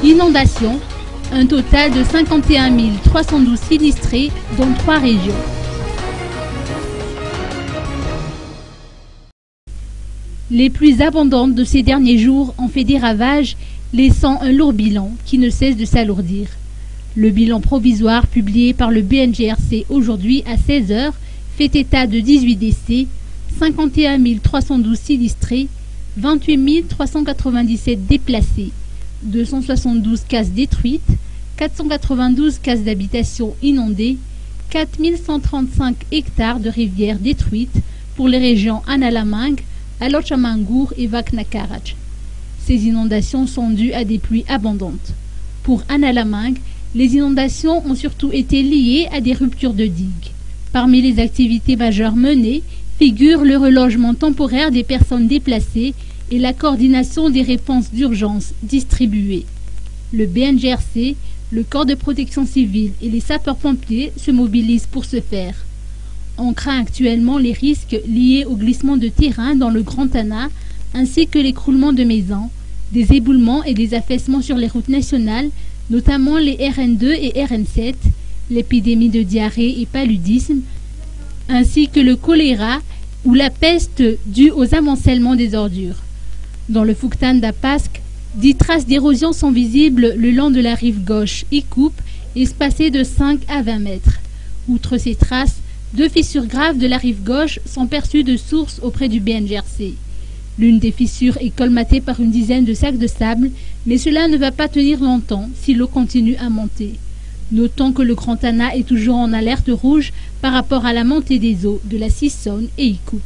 Inondations, un total de 51 312 sinistrés dans 3 régions. Les pluies abondantes de ces derniers jours ont fait des ravages, laissant un lourd bilan qui ne cesse de s'alourdir. Le bilan provisoire publié par le BNGRC aujourd'hui à 16 h fait état de 18 décès, 51 312 sinistrés, 28 397 déplacés, 272 cases détruites, 492 cases d'habitation inondées, 4135 hectares de rivières détruites pour les régions Analamang, Alochamangour et Vaknakarach. Ces inondations sont dues à des pluies abondantes. Pour Analamang, les inondations ont surtout été liées à des ruptures de digues. Parmi les activités majeures menées figurent le relogement temporaire des personnes déplacées et la coordination des réponses d'urgence distribuées. Le BNGRC, le corps de protection civile et les sapeurs-pompiers se mobilisent pour ce faire. On craint actuellement les risques liés au glissement de terrain dans le Grand Tana, ainsi que l'écroulement de maisons, des éboulements et des affaissements sur les routes nationales, notamment les RN2 et RN7, l'épidémie de diarrhée et paludisme, ainsi que le choléra ou la peste due aux amoncellements des ordures. Dans le Fouktan d'Apask, 10 traces d'érosion sont visibles le long de la rive gauche, Ikup, espacées de 5 à 20 mètres. Outre ces traces, 2 fissures graves de la rive gauche sont perçues de source auprès du BNGRC. L'une des fissures est colmatée par une dizaine de sacs de sable, mais cela ne va pas tenir longtemps si l'eau continue à monter. Notons que le Grand Tana est toujours en alerte rouge par rapport à la montée des eaux de la Sissonne et Ikup.